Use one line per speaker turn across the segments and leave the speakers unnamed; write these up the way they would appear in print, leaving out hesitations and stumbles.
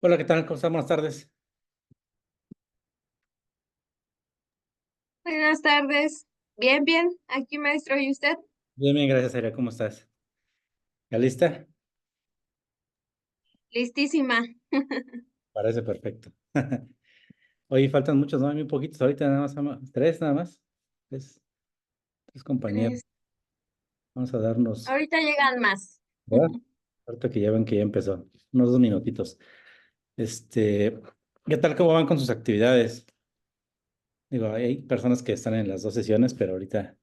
Hola, ¿qué tal? ¿Cómo están? Buenas tardes.
Buenas tardes. Bien, bien. Aquí, maestro. ¿Y usted?
Bien, bien, gracias, Aria. ¿Cómo estás? ¿Ya lista?
Listísima.
Parece perfecto. Hoy faltan muchos, ¿no? Muy poquitos. Ahorita nada más, tres nada más. Tres compañeros.
Tres.
Vamos a darnos,
Ahorita llegan más.
¿verdad? Ahorita que ya ven que ya empezó. Unos 2 minutitos. ¿Qué tal? ¿Cómo van con sus actividades? Digo, hay personas que están en las dos sesiones, pero ahorita,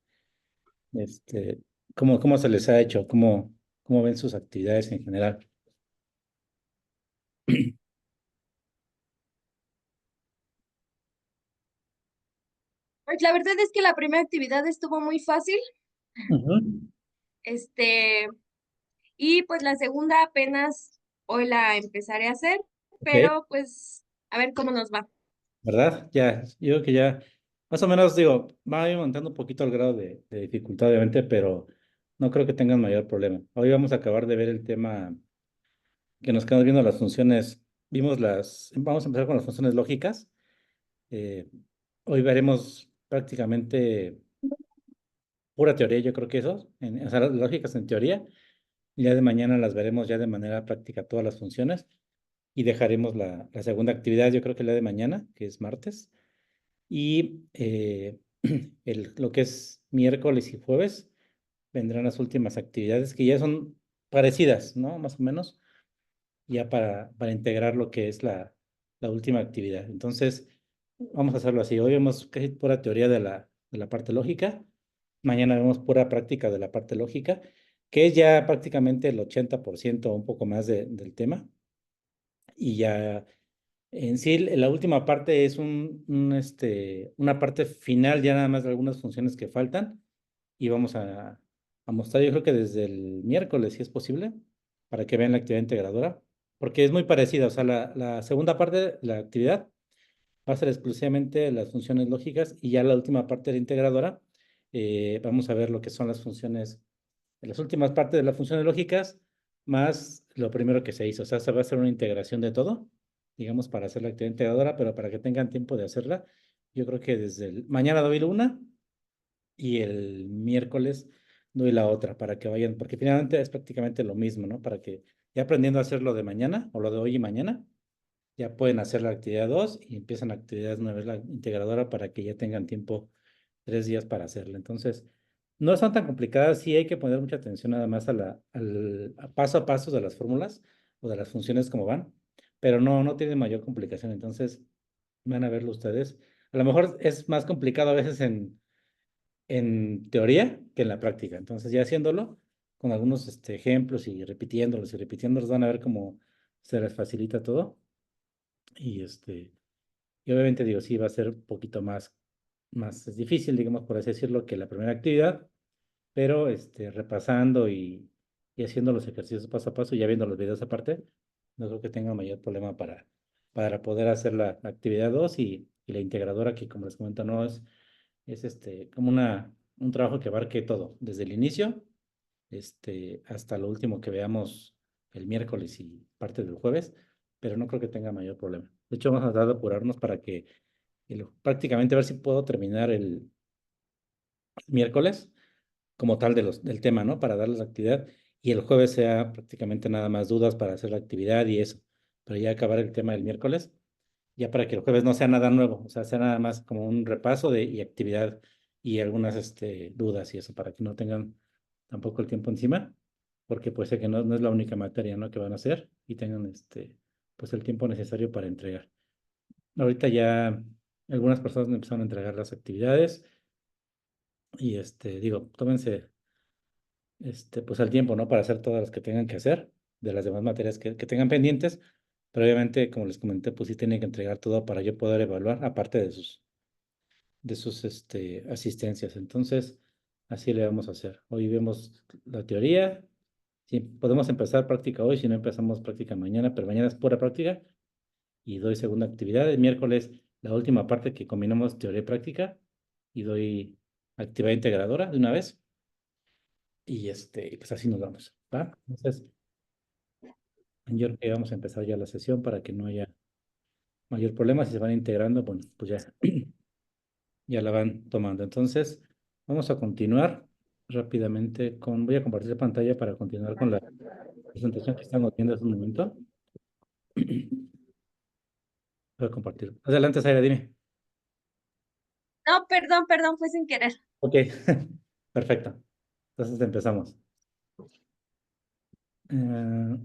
este, ¿cómo se les ha hecho? ¿Cómo ven sus actividades en general?
Pues la verdad es que la primera actividad estuvo muy fácil.
Ujú.
Este, y pues la segunda apenas hoy la empezaré a hacer,
Ok.
pero pues a ver cómo nos va.
¿Verdad? Ya, yo creo que ya, más o menos digo, va aumentando un poquito el grado de dificultad, obviamente, pero no creo que tengan mayor problema. Hoy vamos a acabar de ver el tema que nos quedamos viendo las funciones, vamos a empezar con las funciones lógicas. Eh, Hoy veremos prácticamente pura teoría, yo creo que eso, o sea, las lógicas en teoría, y ya de mañana las veremos ya de manera práctica todas las funciones y dejaremos la segunda actividad, yo creo que la de mañana, que es martes. Y lo que es miércoles y jueves vendrán las últimas actividades que ya son parecidas, ¿no? Más o menos, ya para integrar lo que es la última actividad. Entonces, vamos a hacerlo así. Hoy vemos casi pura teoría de la parte lógica. Mañana vemos pura práctica de la parte lógica, que es ya prácticamente el 80% o un poco más del tema. Y ya en sí, la última parte es una parte final, ya nada más de algunas funciones que faltan. Y vamos a mostrar, yo creo que desde el miércoles, si es posible, para que vean la actividad integradora, porque es muy parecida. O sea, la segunda parte de la actividad va a ser exclusivamente las funciones lógicas y ya la última parte de la integradora, vamos a ver lo que son las últimas partes de las funciones lógicas, más lo primero que se hizo. O sea, se va a hacer una integración de todo, digamos, para hacer la actividad integradora, pero para que tengan tiempo de hacerla, yo creo que desde mañana doy una y el miércoles doy la otra para que vayan, porque finalmente es prácticamente lo mismo, ¿no? Para que ya aprendiendo a hacerlo de mañana o lo de hoy y mañana, ya pueden hacer la actividad 2 y empiezan la actividad 9 la integradora, para que ya tengan tiempo 3 días para hacerla. Entonces, no son tan complicadas, sí hay que poner mucha atención nada más a paso a paso de las fórmulas o de las funciones como van, pero no tiene mayor complicación. Entonces, van a verlo ustedes. A lo mejor es más complicado a veces en teoría que en la práctica. Entonces, ya haciéndolo con algunos ejemplos y repitiéndolos, van a ver cómo se les facilita todo. Y y obviamente digo, sí, va a ser un poquito más es difícil, digamos, por así decirlo, que la primera actividad, pero repasando y haciendo los ejercicios paso a paso, ya viendo los videos aparte, no creo que tenga mayor problema para poder hacer la actividad 2 y la integradora, que como les comento, no es como un trabajo que abarque todo, desde el inicio hasta lo último que veamos el miércoles y parte del jueves, pero no creo que tenga mayor problema. De hecho, vamos a tratar de apurarnos para que prácticamente a ver si puedo terminar el miércoles como tal del tema, ¿no? Para darles la actividad y el jueves sea prácticamente nada más dudas para hacer la actividad y eso, pero ya acabar el tema del miércoles, ya para que el jueves no sea nada nuevo, o sea, sea nada más como un repaso y actividad y algunas dudas y eso, para que no tengan tampoco el tiempo encima, porque pues sé que no es la única materia, ¿no? Que van a hacer y tengan pues el tiempo necesario para entregar. Ahorita ya algunas personas me empezaron a entregar las actividades y digo, tómense pues el tiempo, ¿no? Para hacer todas las que tengan que hacer de las demás materias que tengan pendientes, pero obviamente, como les comenté, pues sí tienen que entregar todo para yo poder evaluar, aparte de sus asistencias. Entonces, así le vamos a hacer. Hoy vemos la teoría. Sí, podemos empezar práctica hoy, si no empezamos práctica mañana, pero mañana es pura práctica y doy segunda actividad. El miércoles, la última parte que combinamos teoría y práctica y doy actividad integradora de una vez y pues así nos vamos, ¿va? Entonces, Yo creo que vamos a empezar ya la sesión para que no haya mayor problema. Si se van integrando, bueno, pues ya, ya la van tomando. Entonces, vamos a continuar rápidamente con, voy a compartir pantalla para continuar con la presentación que estamos viendo hace un momento. Voy a compartir. Adelante, Zaira, dime.
No, perdón, fue sin querer.
Ok, perfecto. Entonces empezamos. Eh,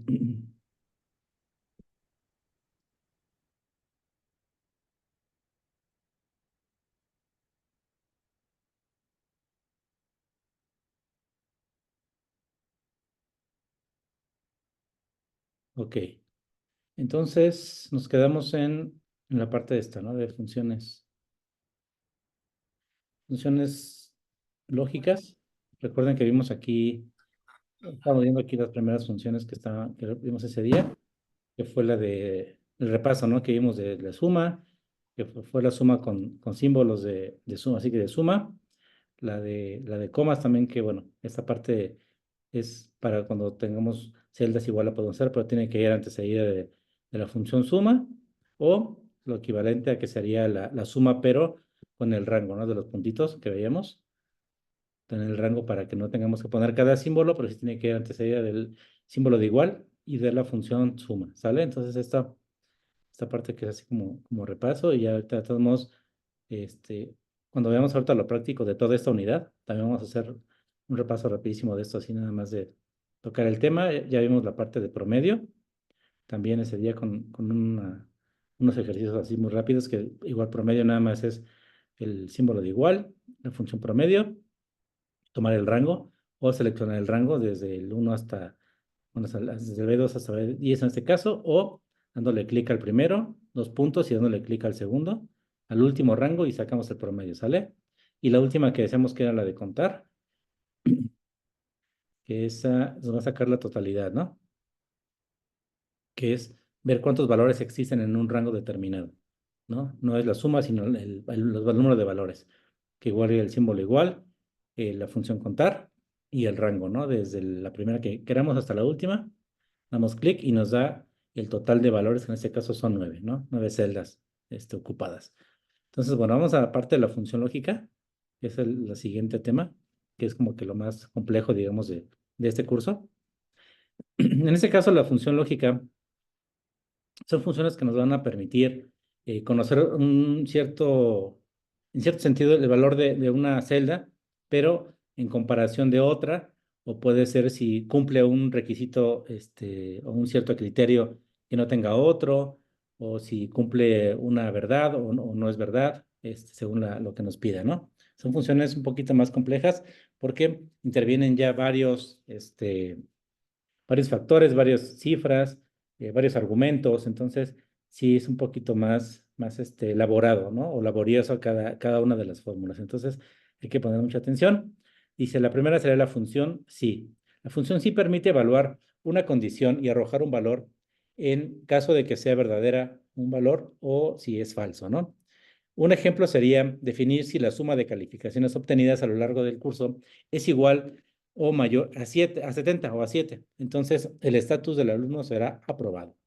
ok, entonces nos quedamos en la parte de esta, ¿no? De funciones. Funciones lógicas. Recuerden que vimos aquí, estamos viendo aquí las primeras funciones que vimos ese día, que fue la de el repaso, ¿no? Que vimos de la suma, que fue la suma con símbolos de suma, así que de suma. La de comas también, que bueno, esta parte es para cuando tengamos celdas igual la podemos hacer, pero tiene que ir antecedida de la función suma, o lo equivalente a que sería la suma, pero con el rango, ¿no? De los puntitos que veíamos, tener el rango para que no tengamos que poner cada símbolo, pero sí tiene que ir antecedida del símbolo de igual y de la función suma, ¿sale? Entonces esta parte que es así como repaso, y ya ahorita de todos modos, cuando veamos ahorita lo práctico de toda esta unidad, también vamos a hacer un repaso rapidísimo de esto, así nada más de tocar el tema. Ya vimos la parte de promedio, también ese día con unos ejercicios así muy rápidos, que igual promedio nada más es el símbolo de igual, la función promedio, tomar el rango o seleccionar el rango desde el 1 hasta, bueno, desde el B2 hasta B10 en este caso, o dándole clic al primero, 2 puntos, y dándole clic al segundo, al último rango, y sacamos el promedio, ¿sale? Y la última que decíamos que era la de contar, que esa nos va a sacar la totalidad, ¿no? Que es ver cuántos valores existen en un rango determinado, ¿no? No es la suma, sino el número de valores, que igual el símbolo igual, la función contar y el rango, ¿no? Desde la primera que queramos hasta la última, damos clic y nos da el total de valores, que en este caso son 9, ¿no? 9 celdas ocupadas. Entonces, bueno, vamos a la parte de la función lógica, que es el siguiente tema, que es como que lo más complejo, digamos, de este curso. En este caso, la función lógica son funciones que nos van a permitir conocer en cierto sentido, el valor de una celda, pero en comparación de otra, o puede ser si cumple un requisito, o un cierto criterio que no tenga otro, o si cumple una verdad o no es verdad, según lo que nos pida, ¿no? Son funciones un poquito más complejas porque intervienen ya varios factores, varias cifras, varios argumentos. Entonces sí es un poquito más elaborado, ¿no? O laborioso cada una de las fórmulas. Entonces hay que poner mucha atención. Dice, la primera sería la función sí. La función sí permite evaluar una condición y arrojar un valor en caso de que sea verdadera un valor o si es falso, ¿no? Un ejemplo sería definir si la suma de calificaciones obtenidas a lo largo del curso es igual o mayor a 7, a 70 o a 7. Entonces, el estatus del alumno será aprobado.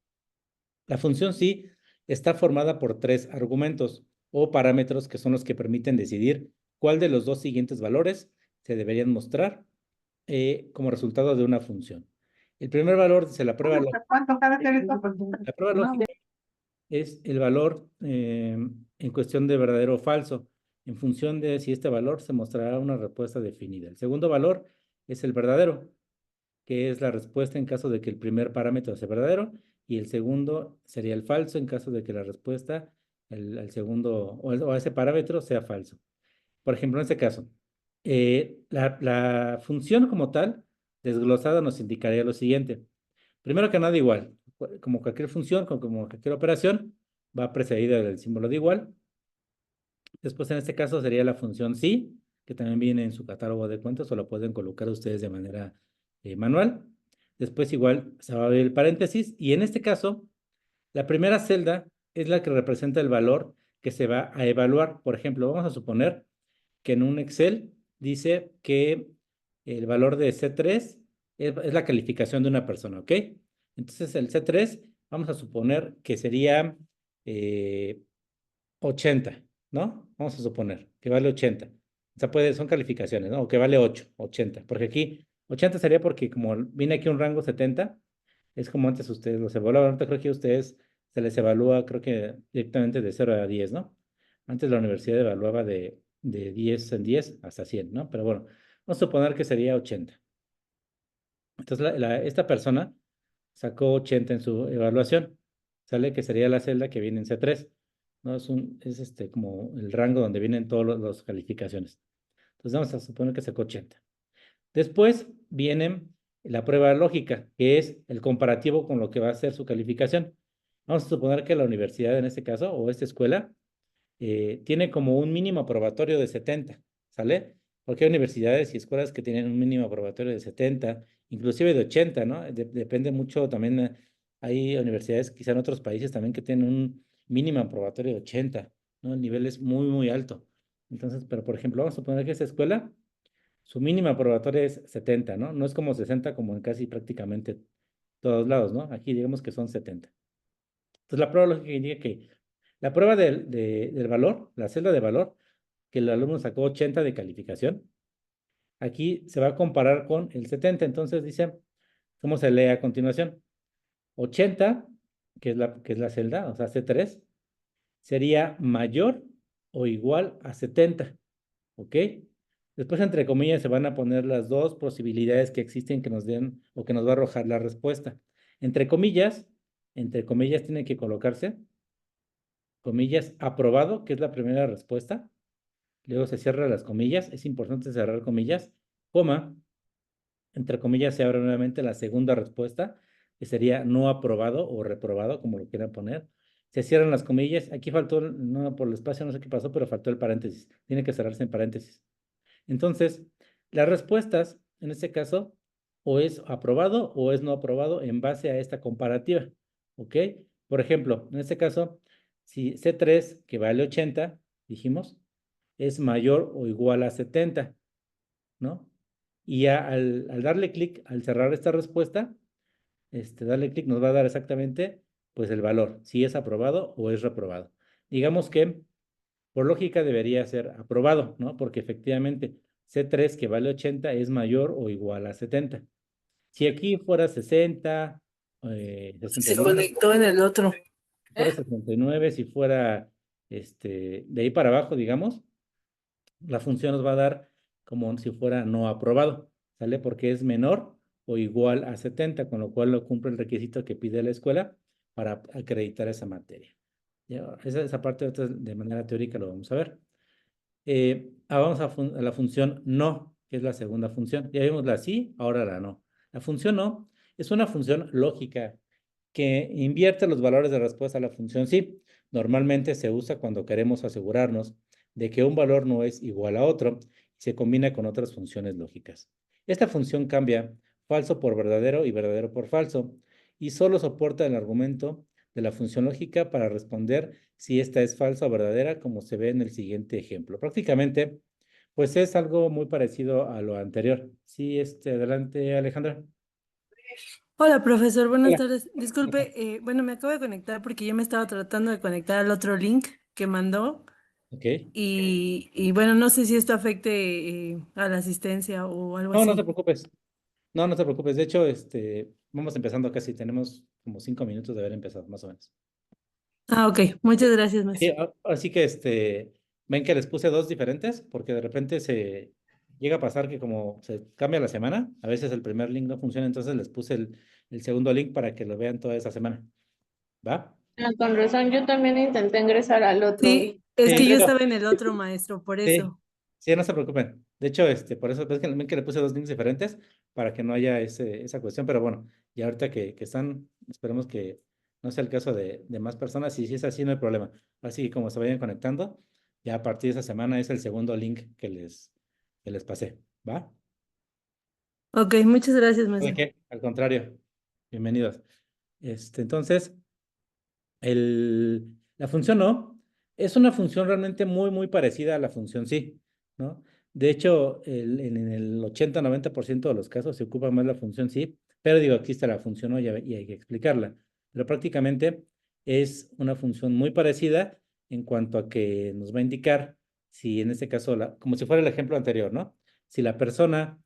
La función sí está formada por 3 argumentos o parámetros, que son los que permiten decidir cuál de los dos siguientes valores se deberían mostrar como resultado de una función. El primer valor dice la prueba lógica es el valor en cuestión de verdadero o falso, en función de si este valor se mostrará una respuesta definida. El segundo valor es el verdadero, que es la respuesta en caso de que el primer parámetro sea verdadero, y el segundo sería el falso en caso de que la respuesta, el segundo o ese parámetro sea falso. Por ejemplo, en este caso, la función como tal, desglosada, nos indicaría lo siguiente. Primero que nada, igual, como cualquier función, como cualquier operación, va precedida del símbolo de igual. Después, en este caso, sería la función sí, que también viene en su catálogo de cuentas, o lo pueden colocar ustedes de manera manual. Después, igual, se va a ver el paréntesis, y en este caso, la primera celda es la que representa el valor que se va a evaluar. Por ejemplo, vamos a suponer que en un Excel dice que el valor de C3 es la calificación de una persona, ¿ok? Entonces el C3, vamos a suponer que sería eh, 80, ¿no? Vamos a suponer que vale 80. O sea, son calificaciones, ¿no? O que vale 8, 80. Porque aquí 80 sería porque como viene aquí un rango 70, es como antes ustedes los evaluaban. Ahorita creo que a ustedes se les evalúa, creo que directamente de 0 a 10, ¿no? Antes la universidad evaluaba de 10 en 10 hasta 100, ¿no? Pero bueno, vamos a suponer que sería 80. Entonces esta persona sacó 80 en su evaluación. Sale que sería la celda que viene en C3, ¿no? Es como el rango donde vienen todas las calificaciones. Entonces vamos a suponer que sacó 80. Después viene la prueba lógica, que es el comparativo con lo que va a ser su calificación. Vamos a suponer que la universidad en este caso, o esta escuela, tiene como un mínimo aprobatorio de 70, ¿sale? Porque hay universidades y escuelas que tienen un mínimo aprobatorio de 70, inclusive de 80, ¿no? Depende mucho también, hay universidades quizá en otros países también que tienen un mínimo aprobatorio de 80, ¿no? El nivel es muy, muy alto. Entonces, pero por ejemplo, vamos a suponer que esa escuela, su mínima aprobatoria es 70, ¿no? No es como 60 como en casi prácticamente todos lados, ¿no? Aquí digamos que son 70. Entonces, la prueba lógica indica que la prueba del valor, la celda de valor, que el alumno sacó 80 de calificación, aquí se va a comparar con el 70. Entonces dice, ¿cómo se lee a continuación? 80, que es la celda, o sea, C3, sería mayor o igual a 70, ¿ok? Después, entre comillas, se van a poner las dos posibilidades que existen que nos den o que nos va a arrojar la respuesta. Entre comillas, tiene que colocarse comillas, aprobado, que es la primera respuesta. Luego se cierran las comillas, es importante cerrar comillas, coma, entre comillas se abre nuevamente la segunda respuesta, que sería no aprobado o reprobado, como lo quieran poner. Se cierran las comillas, aquí faltó, no por el espacio, no sé qué pasó, pero faltó el paréntesis, tiene que cerrarse en paréntesis. Entonces, las respuestas, en este caso, o es aprobado o es no aprobado en base a esta comparativa, ¿ok? Por ejemplo, en este caso, si C3, que vale 80, dijimos, es mayor o igual a 70, ¿no? Y ya al darle clic, al cerrar esta respuesta, darle clic nos va a dar exactamente, pues, el valor, si es aprobado o es reprobado. Digamos que por lógica debería ser aprobado, ¿no? Porque efectivamente C3 que vale 80 es mayor o igual a 70. Si aquí fuera 60,
Se
69,
conectó en el otro.
si fuera 69, si fuera de ahí para abajo, digamos, la función nos va a dar como si fuera no aprobado, ¿sale? Porque es menor o igual a 70, con lo cual no cumple el requisito que pide la escuela para acreditar esa materia. Ya, esa parte de manera teórica lo vamos a ver. Vamos a la función no, que es la segunda función. Ya vimos la sí, ahora la no. La función no es una función lógica que invierte los valores de respuesta a la función sí. Normalmente se usa cuando queremos asegurarnos de que un valor no es igual a otro y se combina con otras funciones lógicas. Esta función cambia falso por verdadero y verdadero por falso y solo soporta el argumento de la función lógica para responder si esta es falsa o verdadera, como se ve en el siguiente ejemplo. Prácticamente, pues es algo muy parecido a lo anterior. Sí, adelante, Alejandra.
Hola, profesor, buenas
Hola.
tardes. Disculpe, bueno, me acabo de conectar porque yo me estaba tratando de conectar al otro link que mandó
Ok.
y bueno, no sé si esto afecte a la asistencia o algo
No, no te
así.
preocupes. No, no te preocupes. De hecho, vamos empezando casi. Tenemos como 5 minutos de haber empezado, más o menos.
Ah, ok, muchas gracias,
Sí,
maestro.
así que ven que les puse dos diferentes, porque de repente se llega a pasar que como se cambia la semana, a veces el primer link no funciona, entonces les puse el segundo link para que lo vean toda esa semana. ¿Va?
Ah, con razón, yo también intenté ingresar al otro.
Sí, es
Sí,
que
de
yo
hecho,
estaba en el otro maestro, por
sí,
eso.
sí, no se preocupen. De hecho, por eso ves que ven que le puse dos links diferentes para que no haya esa cuestión, pero bueno, ya ahorita que están, esperemos que no sea el caso de más personas, y si es así, no hay problema. Así que como se vayan conectando, ya a partir de esa semana es el segundo link que les pasé, ¿va?
Ok, muchas gracias,
¿De
maestro.
qué? Al contrario, bienvenidos. Entonces, la función no es una función realmente muy, muy parecida a la función sí, ¿no? De hecho, en el 80-90% de los casos se ocupa más la función sí, pero digo, aquí está la función o y hay que explicarla. Pero prácticamente es una función muy parecida en cuanto a que nos va a indicar si en este caso, como si fuera el ejemplo anterior, ¿no? Si la persona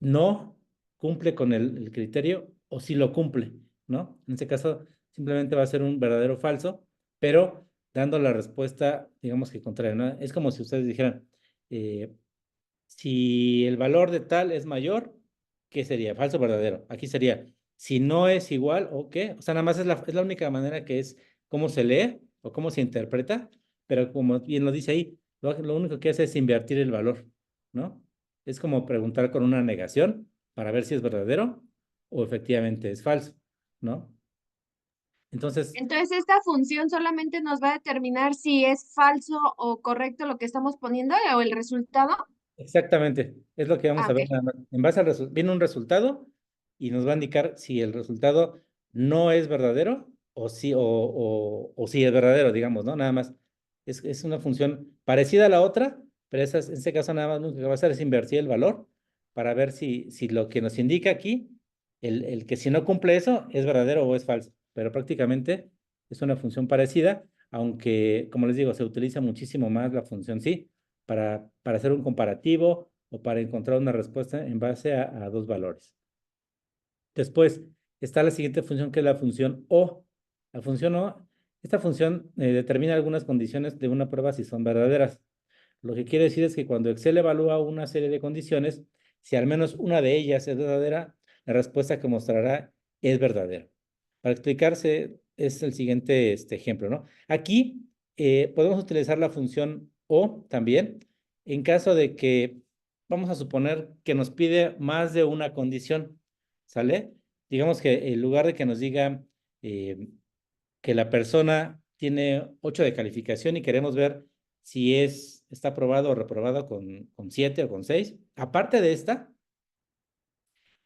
no cumple con el criterio o si lo cumple, ¿no? En este caso, simplemente va a ser un verdadero o falso, pero dando la respuesta, digamos que contraria, ¿no? Es como si ustedes dijeran, eh, si el valor de tal es mayor, ¿qué sería? Falso o verdadero. Aquí sería, si no es igual o qué. O sea, nada más es la única manera que es cómo se lee o cómo se interpreta, pero como bien lo dice ahí, lo único que hace es invertir el valor, ¿no? Es como preguntar con una negación para ver si es verdadero o efectivamente es falso, ¿no? Entonces,
Entonces, esta función solamente nos va a determinar si es falso o correcto lo que estamos poniendo o el resultado.
exactamente, es lo que vamos
Ah,
a ver
ok.
nada más. En base al viene un resultado y nos va a indicar si el resultado no es verdadero o sí, o sí es verdadero, digamos, ¿no? Nada más. Es una función parecida a la otra, pero en este caso nada más lo único que va a hacer es invertir el valor para ver si lo que nos indica aquí, el que si no cumple eso, es verdadero o es falso. Pero prácticamente es una función parecida, aunque, como les digo, se utiliza muchísimo más la función sí para hacer un comparativo o para encontrar una respuesta en base a dos valores. Después está la siguiente función que es la función O. La función O, esta función determina algunas condiciones de una prueba si son verdaderas. Lo que quiere decir es que cuando Excel evalúa una serie de condiciones, si al menos una de ellas es verdadera, la respuesta que mostrará es verdadera. Para explicarse es el siguiente ejemplo, ¿no? Aquí podemos utilizar la función O también en caso de que, vamos a suponer que nos pide más de una condición, ¿sale? Digamos que en lugar de que nos diga eh, que la persona tiene 8 de calificación y queremos ver si está aprobado o reprobado con 7 o con 6. Aparte de esta,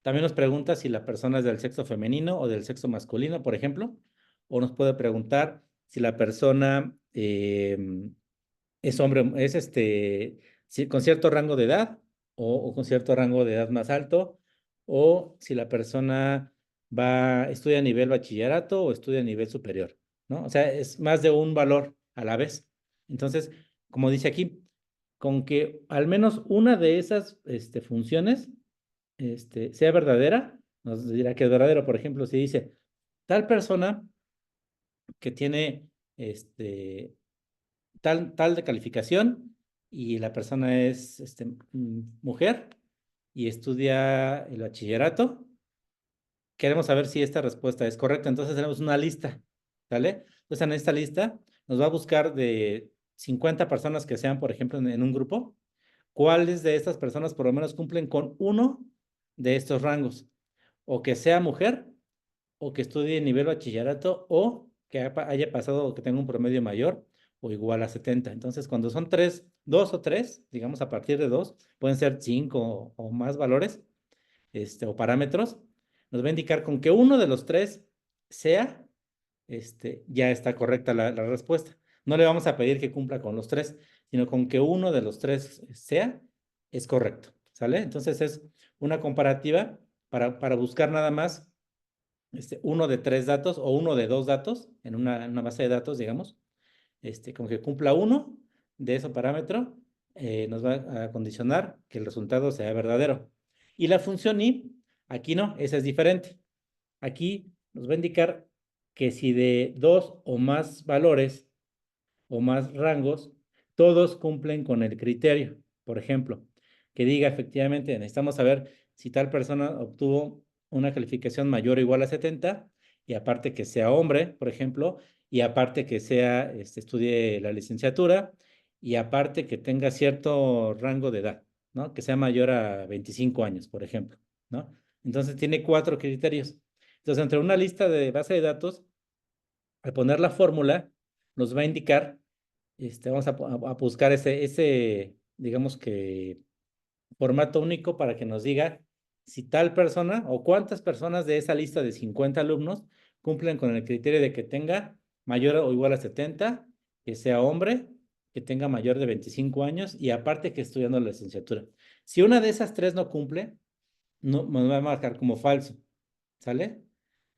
también nos pregunta si la persona es del sexo femenino o del sexo masculino, por ejemplo, o nos puede preguntar si la persona es hombre, con cierto rango de edad o con cierto rango de edad más alto, o si la persona estudia a nivel bachillerato o estudia a nivel superior, ¿no? O sea, es más de un valor a la vez. Entonces, como dice aquí, con que al menos una de esas funciones sea verdadera, nos dirá que es verdadero. Por ejemplo, si dice tal persona que tiene tal de calificación y la persona es mujer y estudia el bachillerato, queremos saber si esta respuesta es correcta. Entonces tenemos una lista, ¿sale? Entonces en esta lista nos va a buscar de 50 personas que sean, por ejemplo, en un grupo, cuáles de estas personas por lo menos cumplen con uno de estos rangos, o que sea mujer, o que estudie nivel bachillerato, o que haya pasado o que tenga un promedio mayor o igual a 70. Entonces, cuando son dos o tres, digamos a partir de dos, pueden ser cinco o más valores, o parámetros, nos va a indicar con que uno de los tres sea, ya está correcta la respuesta. No le vamos a pedir que cumpla con los tres, sino con que uno de los tres sea, es correcto, ¿sale? Entonces es una comparativa para buscar nada más uno de tres datos o uno de dos datos en una base de datos, digamos, con que cumpla uno de ese parámetro, nos va a condicionar que el resultado sea verdadero. Y la función i, aquí no, esa es diferente. Aquí nos va a indicar que si de dos o más valores o más rangos, todos cumplen con el criterio. Por ejemplo, que diga efectivamente, necesitamos saber si tal persona obtuvo una calificación mayor o igual a 70 y aparte que sea hombre, por ejemplo, y aparte que estudie la licenciatura y aparte que tenga cierto rango de edad, ¿no? Que sea mayor a 25 años, por ejemplo, ¿no? Entonces tiene 4 criterios. Entonces, entre una lista de base de datos, al poner la fórmula, nos va a indicar, vamos a buscar digamos que, formato único para que nos diga si tal persona o cuántas personas de esa lista de 50 alumnos cumplen con el criterio de que tenga mayor o igual a 70, que sea hombre que tenga mayor de 25 años y aparte que estudiando la licenciatura. Si una de esas tres no cumple, no, me va a marcar como falso, ¿sale?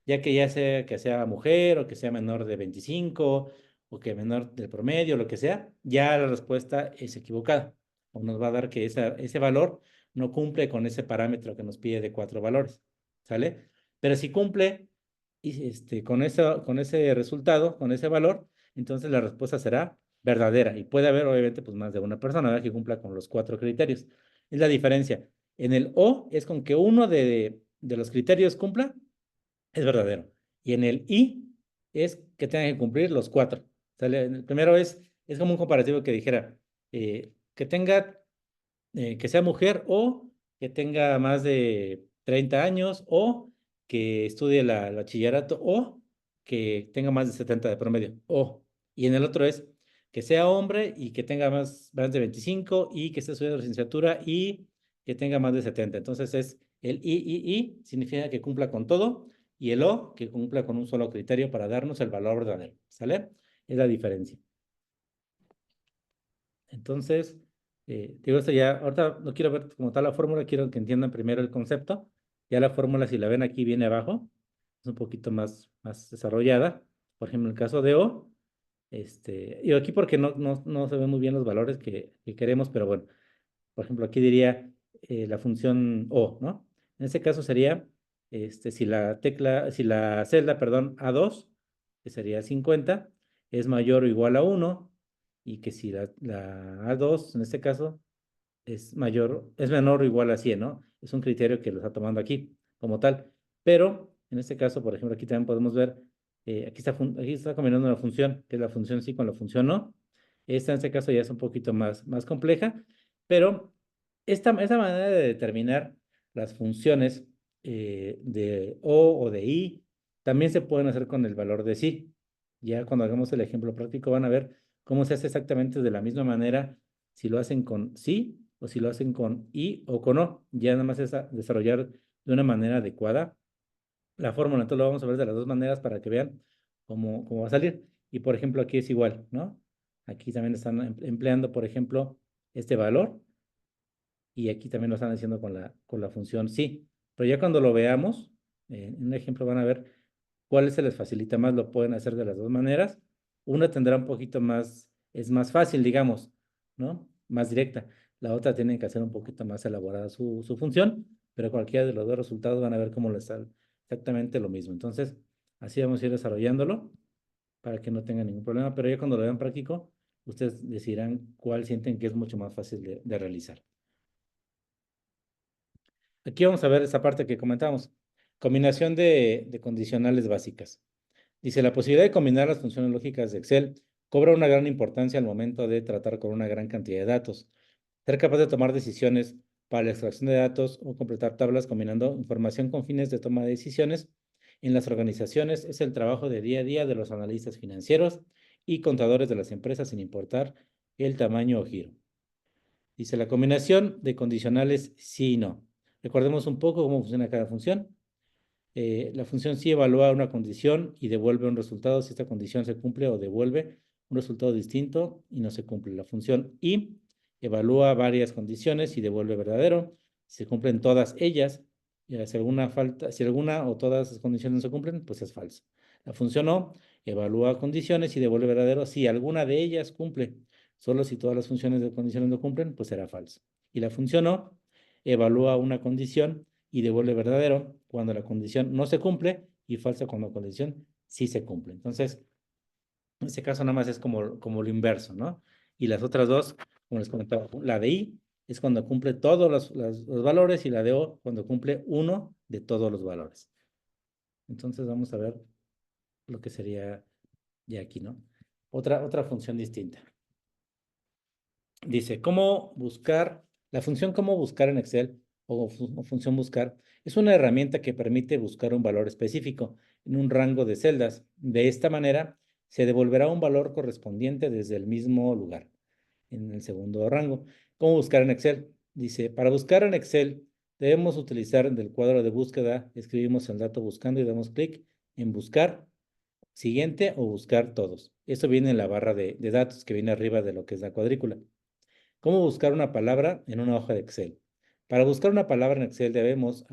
Ya sea que sea mujer o que sea menor de 25 o que menor del promedio, lo que sea, ya la respuesta es equivocada. O nos va a dar que ese valor no cumple con ese parámetro que nos pide de 4 valores, ¿sale? Pero si cumple y con ese resultado, con ese valor, entonces la respuesta será verdadera. Y puede haber, obviamente, pues más de una persona, ¿verdad?, que cumpla con los 4 criterios. Es la diferencia. En el O es con que uno de los criterios cumpla, es verdadero. Y en el I es que tengan que cumplir los 4. ¿Sale? El primero es como un comparativo que dijera que tenga, que sea mujer o que tenga más de 30 años o que estudie el bachillerato o que tenga más de 70 de promedio. O. Y en el otro es que sea hombre y que tenga más de 25 y que esté estudiando licenciatura y que tenga más de 70. Entonces es el I, significa que cumpla con todo y el O que cumpla con un solo criterio para darnos el valor verdadero. ¿Sale? Es la diferencia. Entonces, digo esto ya, ahorita no quiero ver como tal la fórmula, quiero que entiendan primero el concepto. Ya la fórmula, si la ven aquí, viene abajo, es un poquito más desarrollada. Por ejemplo, en el caso de O, y aquí porque no se ven muy bien los valores que queremos, pero bueno, por ejemplo, aquí diría la función O, ¿no? En este caso sería, si la celda, perdón, A2, que sería 50, es mayor o igual a 1, y que si la A2, en este caso, es menor o igual a 100, ¿no? Es un criterio que lo está tomando aquí como tal. Pero, en este caso, por ejemplo, aquí también podemos ver, aquí está combinando una función, que es la función sí con la función no. Esta en este caso ya es un poquito más compleja, pero esta manera de determinar las funciones de O de I también se pueden hacer con el valor de sí. Ya cuando hagamos el ejemplo práctico van a ver cómo se hace exactamente de la misma manera si lo hacen con sí o si lo hacen con I o con O. Ya nada más es desarrollar de una manera adecuada la fórmula. Entonces lo vamos a ver de las dos maneras para que vean cómo va a salir. Y por ejemplo aquí es igual, ¿no? Aquí también están empleando, por ejemplo, este valor y aquí también lo están haciendo con la función sí. Pero ya cuando lo veamos, en un ejemplo van a ver cuál se les facilita más, lo pueden hacer de las dos maneras. Una tendrá un poquito más, es más fácil, digamos, ¿no? Más directa. La otra tiene que hacer un poquito más elaborada su función, pero cualquiera de los dos resultados van a ver cómo les sale exactamente lo mismo. Entonces, así vamos a ir desarrollándolo para que no tengan ningún problema, pero ya cuando lo vean práctico, ustedes decidirán cuál sienten que es mucho más fácil de realizar. Aquí vamos a ver esa parte que comentamos. Combinación de condicionales básicas. Dice, la posibilidad de combinar las funciones lógicas de Excel cobra una gran importancia al momento de tratar con una gran cantidad de datos. Ser capaz de tomar decisiones para la extracción de datos o completar tablas combinando información con fines de toma de decisiones en las organizaciones es el trabajo de día a día de los analistas financieros y contadores de las empresas sin importar el tamaño o giro. Dice, la combinación de condicionales sí y no. Recordemos un poco cómo funciona cada función. La función sí evalúa una condición y devuelve un resultado si esta condición se cumple o devuelve un resultado distinto y no se cumple. La función y evalúa varias condiciones y devuelve verdadero. Si se cumplen todas ellas, si alguna o todas las condiciones no se cumplen, pues es falso. La función o evalúa condiciones y devuelve verdadero si alguna de ellas cumple. Solo si todas las funciones de condiciones no cumplen, pues será falso. Y la función o evalúa una condición y devuelve verdadero cuando la condición no se cumple y falso cuando la condición sí se cumple. Entonces, en este caso nada más es como lo inverso, ¿no? Y las otras dos, como les comentaba, la de I es cuando cumple todos los valores y la de O cuando cumple uno de todos los valores. Entonces vamos a ver lo que sería ya aquí, ¿no? Otra función distinta. Dice, ¿cómo buscar? La función cómo buscar en Excel o función buscar es una herramienta que permite buscar un valor específico en un rango de celdas. De esta manera, se devolverá un valor correspondiente desde el mismo lugar, en el segundo rango. ¿Cómo buscar en Excel? Dice, para buscar en Excel, debemos utilizar del cuadro de búsqueda, escribimos el dato buscando y damos clic en buscar siguiente o buscar todos. Eso viene en la barra de datos que viene arriba de lo que es la cuadrícula. ¿Cómo buscar una palabra en una hoja de Excel? Para buscar una palabra en Excel debemos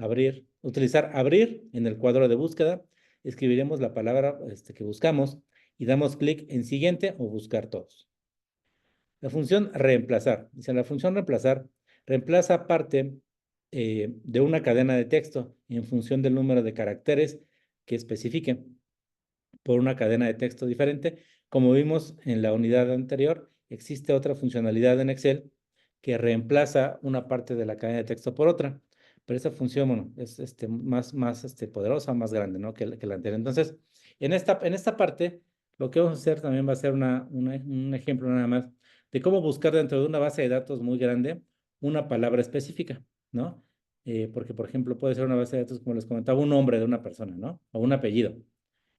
utilizar abrir en el cuadro de búsqueda, escribiremos la palabra que buscamos y damos clic en siguiente o buscar todos. La función reemplazar. Dice, la función reemplazar reemplaza parte de una cadena de texto en función del número de caracteres que especifique por una cadena de texto diferente. Como vimos en la unidad anterior, existe otra funcionalidad en Excel que reemplaza una parte de la cadena de texto por otra. Pero esa función, bueno, es más poderosa, más grande, ¿no? que la anterior. Entonces, en esta parte, lo que vamos a hacer también va a ser un ejemplo nada más de cómo buscar dentro de una base de datos muy grande una palabra específica, ¿no? Porque, por ejemplo, puede ser una base de datos, como les comentaba, un nombre de una persona, ¿no? O un apellido.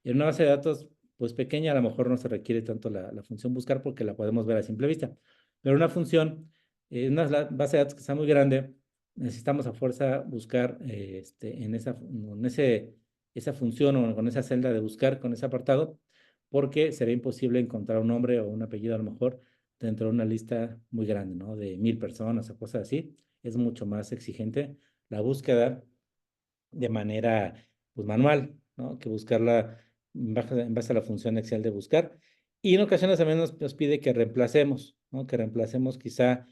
En una base de datos, pues pequeña, a lo mejor no se requiere tanto la función buscar porque la podemos ver a simple vista. Pero una función, base de datos que está muy grande, necesitamos a fuerza buscar esa función o con esa celda de buscar, con ese apartado, porque sería imposible encontrar un nombre o un apellido a lo mejor dentro de una lista muy grande, ¿no? De 1000 personas o cosas así. Es mucho más exigente la búsqueda de manera pues, manual, ¿no? Que buscarla en base a la función Excel de buscar. Y en ocasiones también nos pide que reemplacemos, ¿no? Que reemplacemos quizá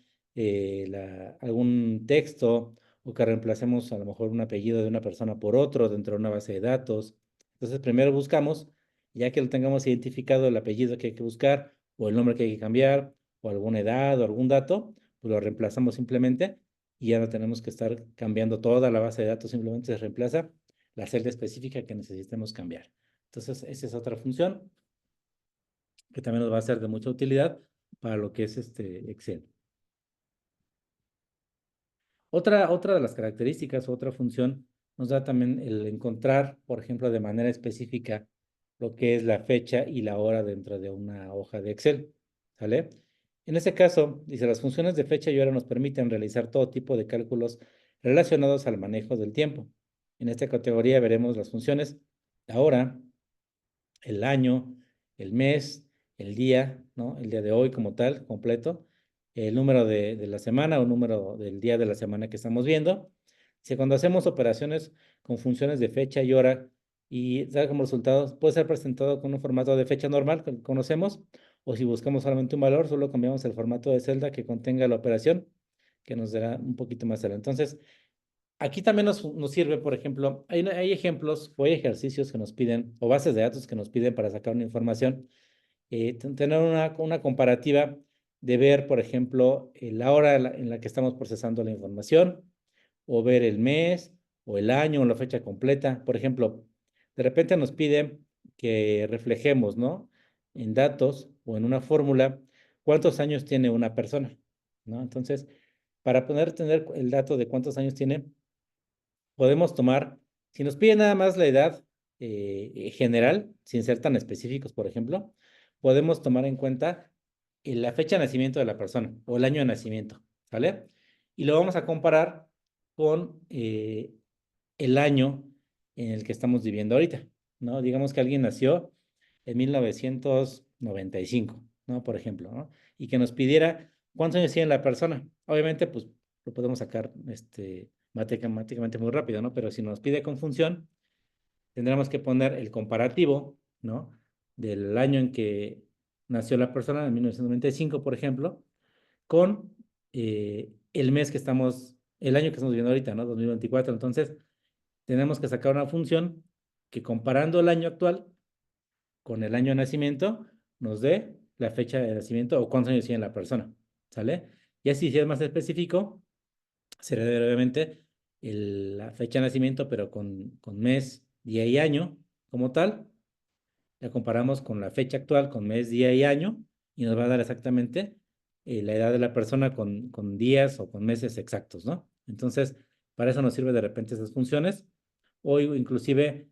algún texto o que reemplacemos a lo mejor un apellido de una persona por otro dentro de una base de datos. Entonces primero buscamos, ya que lo tengamos identificado el apellido que hay que buscar o el nombre que hay que cambiar o alguna edad o algún dato, pues lo reemplazamos simplemente y ya no tenemos que estar cambiando toda la base de datos, simplemente se reemplaza la celda específica que necesitemos cambiar. Entonces, esa es otra función que también nos va a ser de mucha utilidad para lo que es Excel. Otra de las características, otra función, nos da también el encontrar, por ejemplo, de manera específica lo que es la fecha y la hora dentro de una hoja de Excel. ¿Sale? En este caso, dice, las funciones de fecha y hora nos permiten realizar todo tipo de cálculos relacionados al manejo del tiempo. En esta categoría veremos las funciones la hora, el año, el mes, el día, ¿no? El día de hoy como tal, completo, el número de la semana o número del día de la semana que estamos viendo. Si cuando hacemos operaciones con funciones de fecha y hora y da como resultados, puede ser presentado con un formato de fecha normal que conocemos, o si buscamos solamente un valor, solo cambiamos el formato de celda que contenga la operación, que nos dará un poquito más celda. Entonces, aquí también nos sirve, por ejemplo, hay ejemplos o hay ejercicios que nos piden, o bases de datos que nos piden para sacar una información, tener una comparativa de ver, por ejemplo, la hora en la que estamos procesando la información, o ver el mes, o el año, o la fecha completa. Por ejemplo, de repente nos piden que reflejemos, ¿no? En datos o en una fórmula, cuántos años tiene una persona, ¿no? Entonces, para poder tener el dato de cuántos años tiene, podemos tomar, si nos pide nada más la edad general, sin ser tan específicos, por ejemplo, podemos tomar en cuenta la fecha de nacimiento de la persona o el año de nacimiento, ¿vale? Y lo vamos a comparar con el año en el que estamos viviendo ahorita, ¿no? Digamos que alguien nació en 1995, ¿no? Por ejemplo, ¿no? Y que nos pidiera cuántos años tiene la persona. Obviamente, pues lo podemos sacar matemáticamente muy rápido, ¿no? Pero si nos pide con función, tendremos que poner el comparativo, ¿no? Del año en que nació la persona, en 1995, por ejemplo, con el año que estamos viviendo ahorita, ¿no? 2024. Entonces, tenemos que sacar una función que comparando el año actual con el año de nacimiento, nos dé la fecha de nacimiento o cuántos años tiene la persona, ¿sale? Y así, si es más específico, será obviamente la fecha de nacimiento, pero con mes, día y año como tal. La comparamos con la fecha actual, con mes, día y año, y nos va a dar exactamente la edad de la persona con días o con meses exactos, ¿no? Entonces, para eso nos sirve de repente esas funciones, o inclusive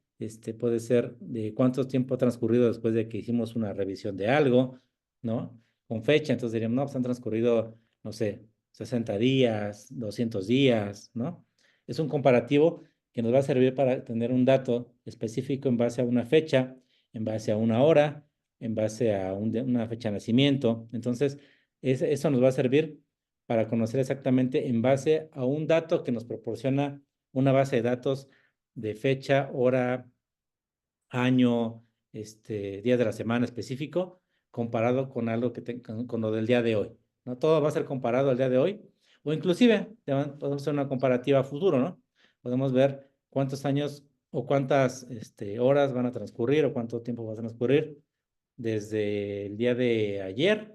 puede ser de cuánto tiempo ha transcurrido después de que hicimos una revisión de algo, ¿no? Con fecha, entonces diríamos, no, pues han transcurrido, no sé, 60 días, 200 días, ¿no? Es un comparativo que nos va a servir para tener un dato específico en base a una fecha en base a una hora, en base a una fecha de nacimiento. Entonces, eso nos va a servir para conocer exactamente en base a un dato que nos proporciona una base de datos de fecha, hora, año, día de la semana específico, comparado con algo con lo del día de hoy, ¿no? Todo va a ser comparado al día de hoy, o inclusive podemos hacer una comparativa a futuro, ¿no? Podemos ver cuántos años o cuántas horas van a transcurrir o cuánto tiempo va a transcurrir desde el día de ayer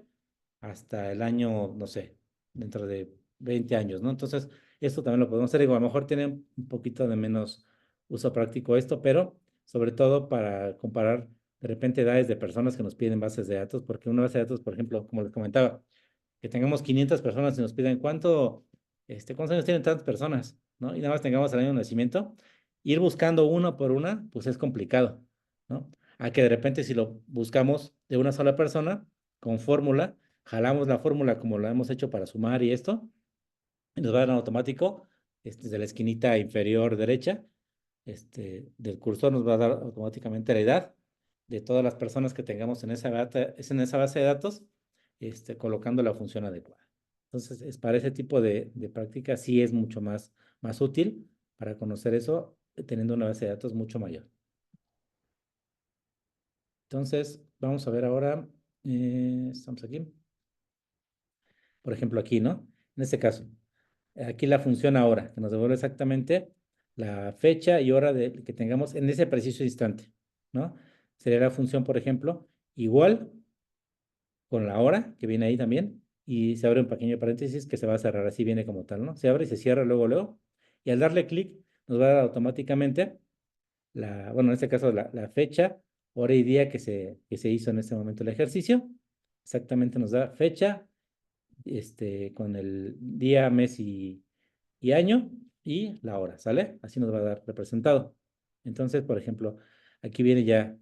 hasta el año, no sé, dentro de 20 años, ¿no? Entonces, esto también lo podemos hacer. Digo, a lo mejor tiene un poquito de menos uso práctico esto, pero sobre todo para comparar de repente edades de personas que nos piden bases de datos, porque una base de datos, por ejemplo, como les comentaba, que tengamos 500 personas y nos piden cuántos años tienen tantas personas, ¿no? Y nada más tengamos el año de nacimiento, ir buscando una por una, pues es complicado, ¿no? A que de repente si lo buscamos de una sola persona, con fórmula, jalamos la fórmula como lo hemos hecho para sumar y esto, y nos va a dar en automático, de la esquinita inferior derecha, del cursor nos va a dar automáticamente la edad de todas las personas que tengamos en esa base de datos, colocando la función adecuada. Entonces, para ese tipo de práctica sí es mucho más útil para conocer eso, teniendo una base de datos mucho mayor. Entonces, vamos a ver ahora, estamos aquí. Por ejemplo, aquí, ¿no? En este caso, aquí la función ahora, que nos devuelve exactamente la fecha y hora que tengamos en ese preciso instante, ¿no? Sería la función, por ejemplo, igual con la hora, que viene ahí también, y se abre un pequeño paréntesis que se va a cerrar, así viene como tal, ¿no? Se abre y se cierra luego, y al darle clic nos va a dar automáticamente bueno, en este caso la fecha, hora y día que se hizo en este momento el ejercicio. Exactamente nos da fecha, con el día, mes y año y la hora, ¿sale? Así nos va a dar representado. Entonces, por ejemplo, aquí viene ya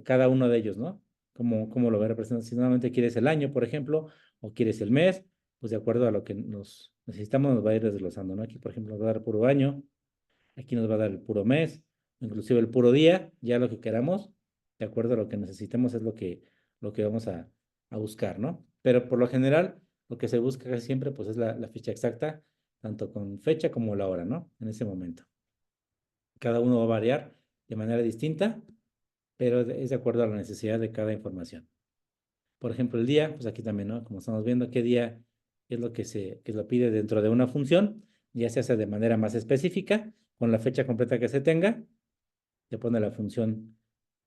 cada uno de ellos, ¿no? ¿Cómo lo va a representar? Si nuevamente quieres el año, por ejemplo, o quieres el mes, pues de acuerdo a lo que nos necesitamos, nos va a ir desglosando, ¿no? Aquí, por ejemplo, nos va a dar puro año, aquí nos va a dar el puro mes, inclusive el puro día, ya lo que queramos, de acuerdo a lo que necesitemos es lo que vamos a buscar, ¿no? Pero por lo general, lo que se busca casi siempre, pues es la fecha exacta, tanto con fecha como la hora, ¿no? En ese momento. Cada uno va a variar de manera distinta, pero es de acuerdo a la necesidad de cada información. Por ejemplo, el día, pues aquí también, ¿no? Como estamos viendo, qué día es lo que lo pide dentro de una función, ya se hace de manera más específica, con la fecha completa que se tenga, se pone la función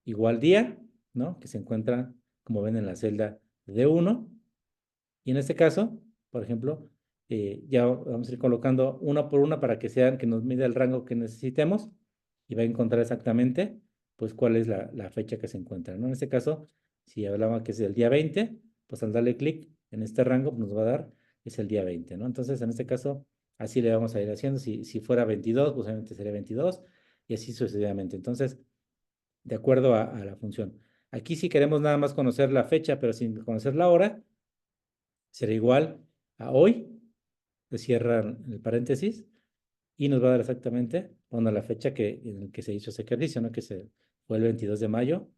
igual día, ¿no? Que se encuentra, como ven en la celda D1. Y en este caso, por ejemplo, ya vamos a ir colocando una por una para que nos mida el rango que necesitemos y va a encontrar exactamente, pues, cuál es la fecha que se encuentra, ¿no? En este caso, si hablaba que es el día 20, pues al darle clic en este rango, pues, nos va a dar, es el día 20, ¿no? Entonces, en este caso, así le vamos a ir haciendo. Si fuera 22, pues obviamente sería 22 y así sucesivamente. Entonces, de acuerdo a la función. Aquí si queremos nada más conocer la fecha, pero sin conocer la hora, será igual a hoy, se cierra el paréntesis y nos va a dar exactamente la fecha en la que se hizo ese ejercicio, ¿no? Que fue el 22 de mayo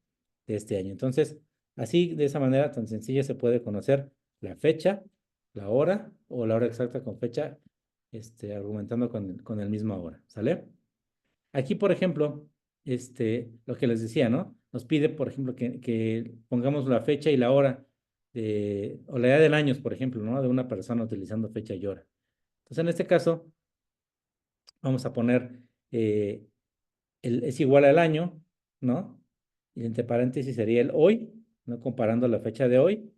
de este año. Entonces, así, de esa manera tan sencilla se puede conocer la fecha, la hora o la hora exacta con fecha, argumentando con el misma hora, ¿sale? Aquí, por ejemplo, lo que les decía, ¿no? Nos pide, por ejemplo, que pongamos la fecha y la hora o la edad del año, por ejemplo, ¿no? De una persona utilizando fecha y hora. Entonces, en este caso, vamos a poner, es igual al año, ¿no? Y entre paréntesis sería el hoy, ¿no? Comparando la fecha de hoy.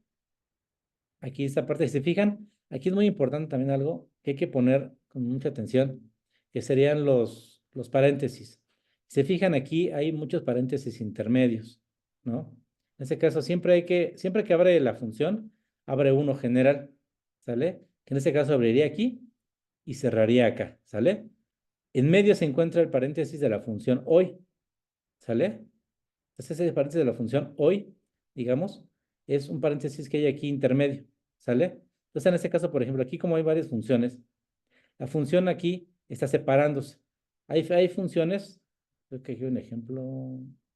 Aquí esta parte, si se fijan, aquí es muy importante también algo que hay que poner con mucha atención, que serían los paréntesis. Si se fijan aquí, hay muchos paréntesis intermedios, ¿no? En este caso, siempre que abre la función, abre uno general, ¿sale? Que en este caso abriría aquí y cerraría acá, ¿sale? En medio se encuentra el paréntesis de la función hoy, ¿sale? Entonces ese paréntesis de la función hoy, digamos, es un paréntesis que hay aquí intermedio, ¿sale? Entonces en este caso, por ejemplo, aquí como hay varias funciones, la función aquí está separándose. Hay funciones, creo que hay un ejemplo,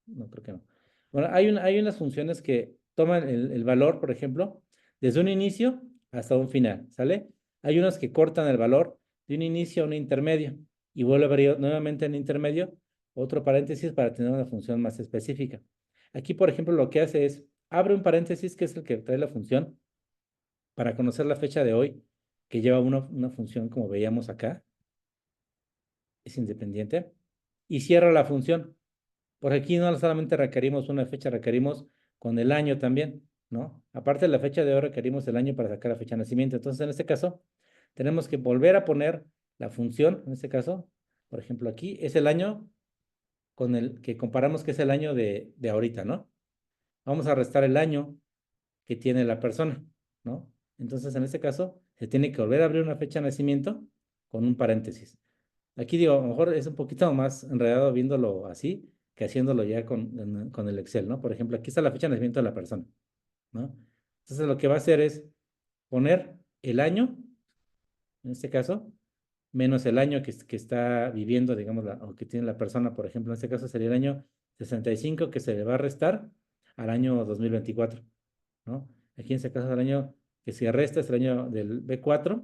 no creo que no. Bueno, hay unas funciones que toman el valor, por ejemplo, desde un inicio hasta un final, ¿sale? Hay unas que cortan el valor de un inicio a un intermedio y vuelve a abrir nuevamente en intermedio otro paréntesis para tener una función más específica. Aquí, por ejemplo, lo que hace es, abre un paréntesis, que es el que trae la función, para conocer la fecha de hoy, que lleva una función como veíamos acá, es independiente, y cierra la función. Por aquí no solamente requerimos una fecha, requerimos con el año también, ¿no? Aparte de la fecha de hoy, requerimos el año para sacar la fecha de nacimiento. Entonces, en este caso, tenemos que volver a poner la función, en este caso, por ejemplo, aquí es el año con el que comparamos que es el año de ahorita, ¿no? Vamos a restar el año que tiene la persona, ¿no? Entonces, en este caso, se tiene que volver a abrir una fecha de nacimiento con un paréntesis. Aquí digo, a lo mejor es un poquito más enredado viéndolo así que haciéndolo ya con el Excel, ¿no? Por ejemplo, aquí está la fecha de nacimiento de la persona, ¿no? Entonces, lo que va a hacer es poner el año, en este caso, menos el año que está viviendo, digamos, o que tiene la persona, por ejemplo, en este caso sería el año 65 que se le va a restar al año 2024, ¿no? Aquí en este caso el año que se resta es el año del B4,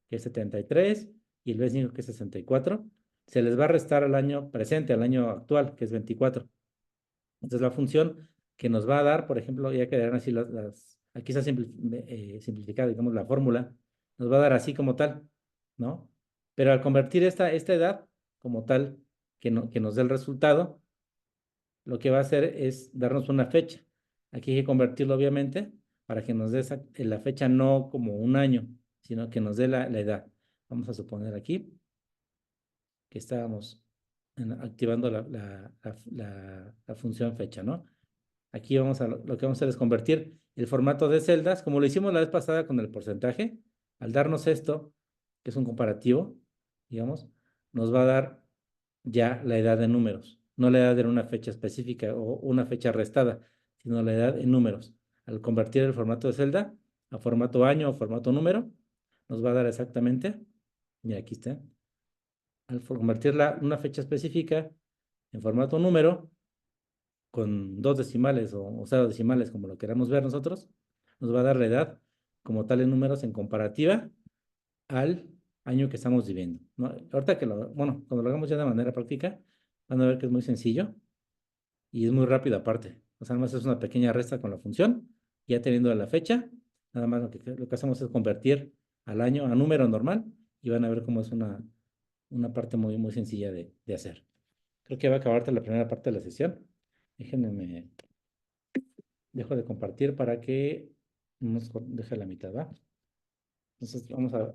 que es 73, y el B5, que es 64. Se les va a restar al año presente, al año actual, que es 24. Entonces la función que nos va a dar, por ejemplo, ya quedarán así aquí está simplificada, digamos, la fórmula, nos va a dar así como tal, ¿no? Pero al convertir esta edad como tal, que nos dé el resultado, lo que va a hacer es darnos una fecha. Aquí hay que convertirlo, obviamente, para que nos dé la fecha no como un año, sino que nos dé la edad. Vamos a suponer aquí que estábamos activando la función fecha, ¿no? Aquí lo que vamos a hacer es convertir el formato de celdas, como lo hicimos la vez pasada con el porcentaje. Al darnos esto, que es un comparativo, digamos, nos va a dar ya la edad de números, no la edad de una fecha específica o una fecha restada, sino la edad en números. Al convertir el formato de celda a formato año o formato número, nos va a dar exactamente, y aquí está, al convertir una fecha específica en formato número, con dos decimales o cero decimales, como lo queramos ver nosotros, nos va a dar la edad como tal en números en comparativa al año que estamos viviendo, ¿no? Ahorita bueno, cuando lo hagamos ya de manera práctica, van a ver que es muy sencillo y es muy rápido aparte. O sea, nada más es una pequeña resta con la función, ya teniendo la fecha, nada más lo que hacemos es convertir al año a número normal y van a ver cómo es una parte muy, muy sencilla de hacer. Creo que va a acabarte la primera parte de la sesión. Déjenme, dejo de compartir para que nos deje la mitad, ¿va? Entonces vamos a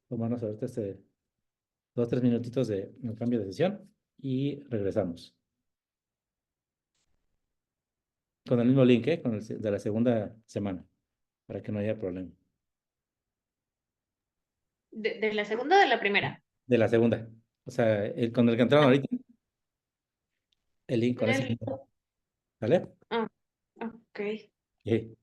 tomarnos ahorita 2, 3 minutitos de un cambio de sesión y regresamos. Con el mismo link, ¿eh? Con el de la segunda semana, para que no haya problema.
¿De la segunda o de la primera?
De la segunda. O sea, con el que entraron ahorita, el link con ese link. ¿Vale?
Ah, ok.
Sí.